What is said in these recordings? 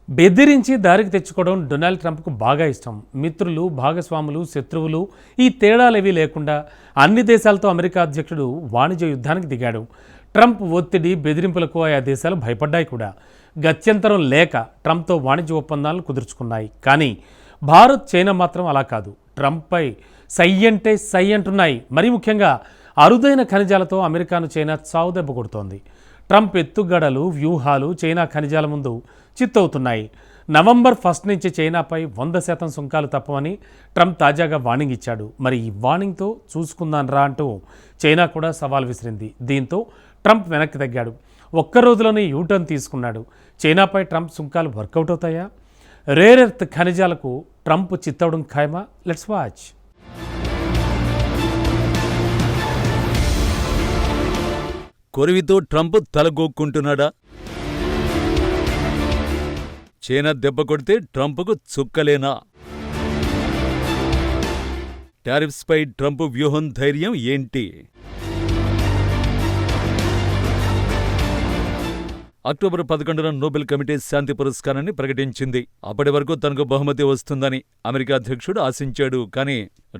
బెదిరించి దారికి తెచ్చుకోవడం డొనాల్డ్ ట్రంప్కు బాగా ఇష్టం. మిత్రులు, భాగస్వాములు, శత్రువులు ఈ తేడాలేవీ లేకుండా అన్ని దేశాలతో అమెరికా అధ్యక్షుడు వాణిజ్య యుద్ధానికి దిగాడు. ట్రంప్ ఒత్తిడి, బెదిరింపులకు ఆయా దేశాలు భయపడ్డాయి కూడా. గత్యంతరం లేక ట్రంప్తో వాణిజ్య ఒప్పందాలను కుదుర్చుకున్నాయి. కానీ భారత్, చైనా మాత్రం అలా కాదు. ట్రంప్పై సై అంటే సై అంటున్నాయి. మరీ ముఖ్యంగా అరుదైన ఖనిజాలతో అమెరికాను చైనా చావుదెబ్బ కొడుతోంది. ట్రంప్ ఎత్తుగడలు, వ్యూహాలు చైనా ఖనిజాల ముందు చిత్తవుతున్నాయి. నవంబర్ 1 నుంచి చైనాపై 100% సుంకాలు తప్పవని ట్రంప్ తాజాగా వార్నింగ్ ఇచ్చాడు. మరి ఈ వార్నింగ్తో చూసుకుందాం రా అంటూ చైనా కూడా సవాల్ విసిరింది. దీంతో ట్రంప్ వెనక్కి తగ్గాడు. ఒక్క రోజులోనే యూటర్న్ తీసుకున్నాడు. చైనాపై ట్రంప్ సుంకాలు వర్కౌట్ అవుతాయా? రేర్ ఎర్త్ ఖనిజాలకు ట్రంప్ చిత్తవడం ఖాయమా? Let's watch. కొరివితో ట్రంప్ తలగోక్కుంటున్నాడా? చైనా దెబ్బ కొడితే ట్రంప్కు చుక్కలేనా? టారిఫ్స్పై ట్రంప్ వ్యూహం, ధైర్యం ఏంటి? అక్టోబర్ 11న నోబెల్ కమిటీ శాంతి పురస్కారాన్ని ప్రకటించింది. అప్పటి వరకు తనకు బహుమతి వస్తుందని అమెరికా అధ్యక్షుడు ఆశించాడు. కానీ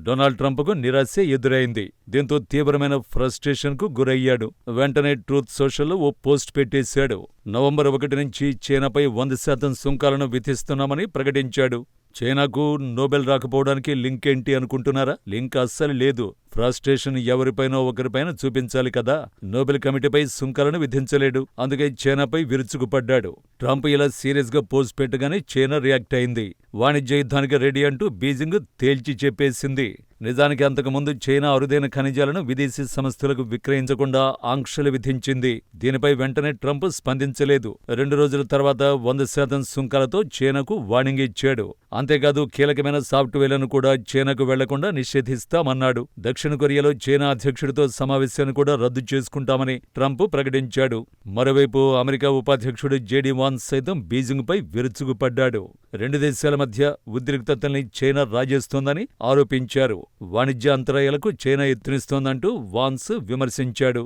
డొనాల్డ్ ట్రంప్కు నిరాశే ఎదురైంది. దీంతో తీవ్రమైన ఫ్రస్ట్రేషన్కు గురయ్యాడు. వెంటనే ట్రూత్ సోషల్లో ఓ పోస్ట్ పెట్టేశాడు. నవంబర్ 1 నుంచి చైనాపై 100% సుంకాలను విధిస్తున్నామని ప్రకటించాడు. చైనాకు నోబెల్ రాకపోవడానికి లింక్ ఏంటి అనుకుంటున్నారా? లింక్ అస్సలు లేదు. ఫ్రస్ట్రేషన్ ఎవరిపైనో ఒకరిపైన చూపించాలి కదా. నోబెల్ కమిటీపై సుంకాలను విధించలేడు. అందుకే చైనాపై విరుచుకుపడ్డాడు. ట్రంప్ ఇలా సీరియస్గా పోస్ట్ పెట్టగానే చైనా రియాక్ట్ అయింది. వాణిజ్య యుద్ధానికి రెడీ అంటూ బీజింగ్ తేల్చి చెప్పేసింది. నిజానికి అంతకుముందు చైనా అరుదైన ఖనిజాలను విదేశీ సంస్థలకు విక్రయించకుండా ఆంక్షలు విధించింది. దీనిపై వెంటనే ట్రంప్ స్పందించలేదు. 2 రోజుల తర్వాత 100% సుంకాలతో చైనాకు వార్నింగ్ ఇచ్చాడు. అంతేకాదు కీలకమైన సాఫ్ట్వేర్లను కూడా చైనాకు వెళ్లకుండా నిషేధిస్తామన్నాడు. దక్షిణ కొరియాలో చైనా అధ్యక్షుడితో సమావేశాన్ని కూడా రద్దు చేసుకుంటామని ట్రంప్ ప్రకటించాడు. మరోవైపు అమెరికా ఉపాధ్యక్షుడు జేడీ వాన్స్ సైతం బీజింగ్పై విరుచుకుపడ్డాడు. 2 దేశాల మధ్య ఉద్రిక్తతల్ని చైనా రాజేస్తోందని ఆరోపించారు. వాణిజ్య అంతరాయాలకు చైనా యత్నిస్తోందంటూ వాన్స్ విమర్శించాడు.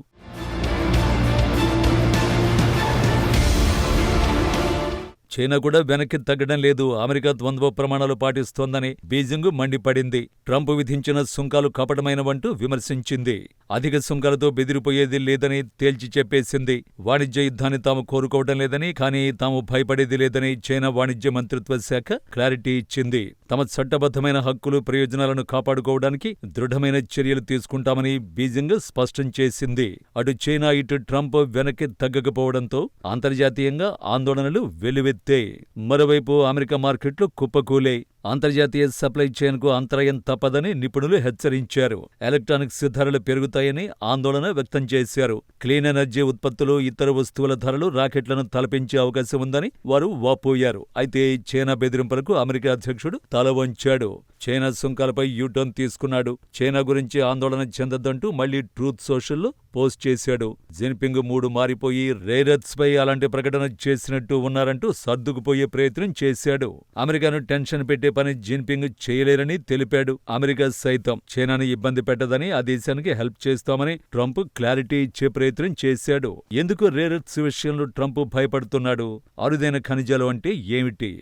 చైనా కూడా వెనక్కి తగ్గడం లేదు. అమెరికా ద్వంద్వ ప్రమాణాలు పాటిస్తోందని బీజింగ్ మండిపడింది. ట్రంప్ విధించిన సుంకాలు కపటమైనవంటూ విమర్శించింది. అధిక సుంకాలతో బెదిరిపోయేది లేదని తేల్చి చెప్పేసింది. వాణిజ్య యుద్ధాన్ని తాము కోరుకోవడం లేదని, కానీ తాము భయపడేది లేదని చైనా వాణిజ్య మంత్రిత్వ శాఖ క్లారిటీ ఇచ్చింది. తమ చట్టబద్ధమైన హక్కులు, ప్రయోజనాలను కాపాడుకోవడానికి దృఢమైన చర్యలు తీసుకుంటామని బీజింగ్ స్పష్టం చేసింది. అటు చైనా, ఇటు ట్రంప్ వెనక్కి తగ్గకపోవడంతో అంతర్జాతీయంగా ఆందోళనలు వెల్లువెత్తాయి. మరోవైపు అమెరికా మార్కెట్లు కుప్పకూలాయి. అంతర్జాతీయ సప్లై చైన్కు అంతరాయం తప్పదని నిపుణులు హెచ్చరించారు. ఎలక్ట్రానిక్స్ ధరలు పెరుగుతాయని ఆందోళన వ్యక్తం చేశారు. క్లీన్ ఎనర్జీ ఉత్పత్తులు, ఇతర వస్తువుల ధరలు రాకెట్లను తలపించే అవకాశం ఉందని వారు వాపోయారు. అయితే చైనా బెదిరింపులకు అమెరికా అధ్యక్షుడు తల వంచాడు. చైనా సుంకాలపై యూటర్న్ తీసుకున్నాడు. చైనా గురించి ఆందోళన చెందొద్దంటూ మళ్లీ ట్రూత్ సోషల్లో పోస్ట్ చేశాడు. జిన్పింగ్ మూడు మారిపోయి రేర్ ఎర్త్స్ పై అలాంటి ప్రకటన చేసినట్టు ఉన్నారంటూ సర్దుకుపోయే ప్రయత్నం చేశాడు. అమెరికాను టెన్షన్ పెట్టే పని జిన్పింగ్ చేయలేరని తెలిపాడు. అమెరికా సైతం చైనాని ఇబ్బంది పెట్టదని, ఆ దేశానికి హెల్ప్ చేస్తామని ట్రంప్ క్లారిటీ ఇచ్చే ప్రయత్నం చేశాడు. ఎందుకు రేర్ ఎర్త్స్ విషయంలో ట్రంప్ భయపడుతున్నాడు? అరుదైన ఖనిజాలు అంటే ఏమిటి?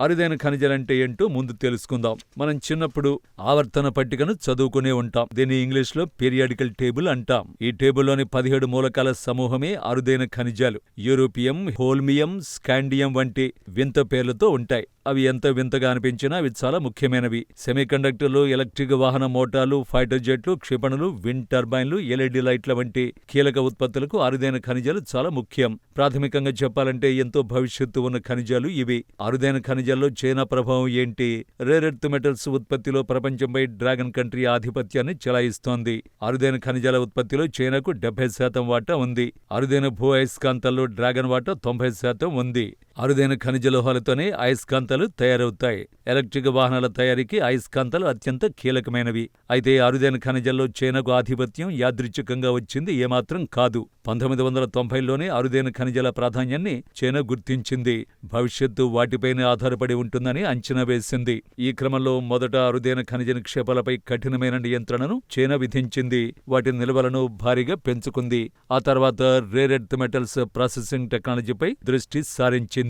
అరుదైన ఖనిజాలంటే ఏంటో ముందు తెలుసుకుందాం. మనం చిన్నప్పుడు ఆవర్తన పట్టికను చదువుకునే ఉంటాం. దీన్ని ఇంగ్లీష్లో పీరియాడికల్ టేబుల్ అంటాం. ఈ టేబుల్లోని 17 మూలకాల సమూహమే అరుదైన ఖనిజాలు. యూరోపియం, హోల్మియం, స్కాండియం వంటి వింత పేర్లతో ఉంటాయి. అవి ఎంత వింతగా అనిపించినా అవి చాలా ముఖ్యమైనవి. సెమీకండక్టర్లు, ఎలక్ట్రిక్ వాహన మోటార్లు, ఫైటర్ జెట్లు, క్షిపణులు, విండ్ టర్బైన్లు, ఎల్ఈడి లైట్ల వంటి కీలక ఉత్పత్తులకు అరుదైన ఖనిజాలు చాలా ముఖ్యం. ప్రాథమికంగా చెప్పాలంటే ఎంతో భవిష్యత్తు ఉన్న ఖనిజాలు ఇవి. అరుదైన ఖనిజాల్లో చైనా ప్రభావం ఏంటి? రేర్ ఎర్త్ మెటల్స్ ఉత్పత్తిలో ప్రపంచంపై డ్రాగన్ కంట్రీ ఆధిపత్యాన్ని చెలాయిస్తోంది. అరుదైన ఖనిజాల ఉత్పత్తిలో చైనాకు 70% వాటా ఉంది. అరుదైన భూ అయస్కాంతాల్లో డ్రాగన్ వాటా 90% ఉంది. అరుదైన ఖనిజ లోహాలతోనే అయస్కాంతాలు తయారవుతాయి. ఎలక్ట్రిక్ వాహనాల తయారీకి అయస్కాంతాలు అత్యంత కీలకమైనవి. అయితే అరుదైన ఖనిజాల్లో చైనాకు ఆధిపత్యం యాదృచ్ఛికంగా వచ్చింది ఏమాత్రం కాదు. 1990లోనే అరుదైన ఖనిజాల ప్రాధాన్యాన్ని చైనా గుర్తించింది. భవిష్యత్తు వాటిపైనే ఆధారపడి ఉంటుందని అంచనా వేసింది. ఈ క్రమంలో మొదట అరుదైన ఖనిజ నిక్షేపాలపై కఠినమైన నియంత్రణను చైనా విధించింది. వాటి నిల్వలను భారీగా పెంచుకుంది. ఆ తర్వాత రేర్ ఎర్త్ మెటల్స్ ప్రాసెసింగ్ టెక్నాలజీపై దృష్టి సారించింది.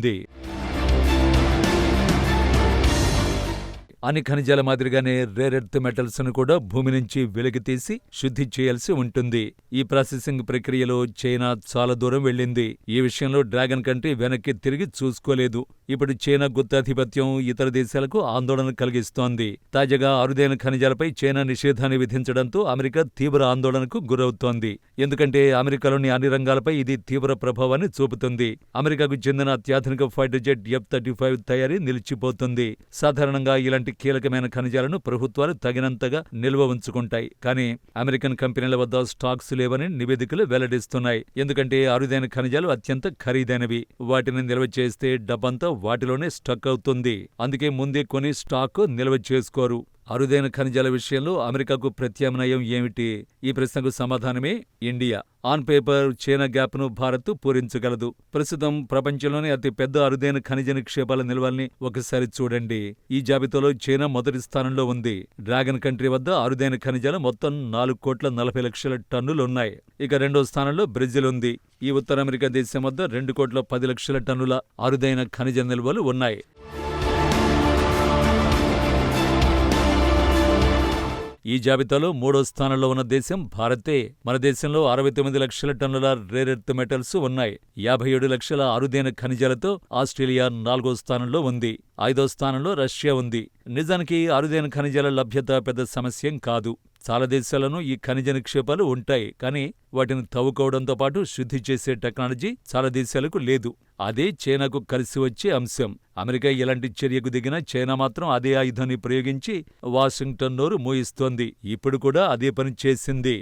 అన్ని ఖనిజాల మాదిరిగానే రేర్ ఎర్త్ మెటల్స్ ను కూడా భూమి నుంచి వెలికితీసి శుద్ధి చేయాల్సి ఉంటుంది. ఈ ప్రాసెసింగ్ ప్రక్రియలో చైనా చాలా దూరం వెళ్ళింది. ఈ విషయంలో డ్రాగన్ కంట్రీ వెనక్కి తిరిగి చూసుకోలేదు. ఇప్పుడు చైనా గుత్తాధిపత్యం ఇతర దేశాలకు ఆందోళన కలిగిస్తోంది. తాజాగా అరుదైన ఖనిజాలపై చైనా నిషేధాన్ని విధించడంతో అమెరికా తీవ్ర ఆందోళనకు గురవుతోంది. ఎందుకంటే అమెరికాలోని అన్ని రంగాలపై ఇది తీవ్ర ప్రభావాన్ని చూపుతుంది. అమెరికాకు చెందిన అత్యాధునిక ఫైటర్ జెట్ F-35 తయారీ నిలిచిపోతుంది. సాధారణంగా ఇలాంటి కీలకమైన ఖనిజాలను ప్రభుత్వాలు తగినంతగా నిల్వ ఉంచుకుంటాయి. కానీ అమెరికన్ కంపెనీల వద్ద స్టాక్స్ లేవని నివేదికలు వెల్లడిస్తున్నాయి. ఎందుకంటే అరుదైన ఖనిజాలు అత్యంత ఖరీదైనవి. వాటిని నిల్వ చేస్తే డబ్బంతా వాటిలోనే స్టక్ అవుతుంది. అందుకే ముందే కొని స్టాక్ నిల్వ చేసుకోరు. అరుదైన ఖనిజాల విషయంలో అమెరికాకు ప్రత్యామ్నాయం ఏమిటి? ఈ ప్రశ్నకు సమాధానమే ఇండియా. ఆన్ పేపర్ చైనా గ్యాప్ను భారత్ పూరించగలదు. ప్రస్తుతం ప్రపంచంలోనే అతిపెద్ద అరుదైన ఖనిజ నిక్షేపాల నిల్వల్ని ఒకసారి చూడండి. ఈ జాబితాలో చైనా మొదటి స్థానంలో ఉంది. డ్రాగన్ కంట్రీ వద్ద అరుదైన ఖనిజాలు మొత్తం 4,40,00,000 టన్నులున్నాయి. ఇక రెండో స్థానంలో బ్రెజిల్ ఉంది. ఈ ఉత్తర అమెరికా దేశం వద్ద 2,10,00,000 టన్నుల అరుదైన ఖనిజ నిల్వలు ఉన్నాయి. ఈ జాబితాలో మూడో స్థానంలో ఉన్న దేశం భారతే. మన దేశంలో 69 లక్షల టన్నుల రేర్ ఎర్త్ మెటల్స్ ఉన్నాయి. 57 లక్షల అరుదైన ఖనిజాలతో ఆస్ట్రేలియా 4వ స్థానంలో ఉంది. 5వ స్థానంలో రష్యా ఉంది. నిజానికి అరుదైన ఖనిజాల లభ్యత పెద్ద సమస్యేం కాదు. చాలా దేశాలను ఈ ఖనిజ నిక్షేపాలు ఉంటాయి. కానీ వాటిని తవ్వుకోవడంతో పాటు శుద్ధి చేసే టెక్నాలజీ చాలా దేశాలకు లేదు. అదే చైనాకు కలిసి వచ్చే అంశం. అమెరికా ఎలాంటి చర్యకు దిగినా చైనా మాత్రం అదే ఆయుధాన్ని ప్రయోగించి వాషింగ్టన్ నోరు మూయిస్తోంది. ఇప్పుడు కూడా అదే పని చేసింది.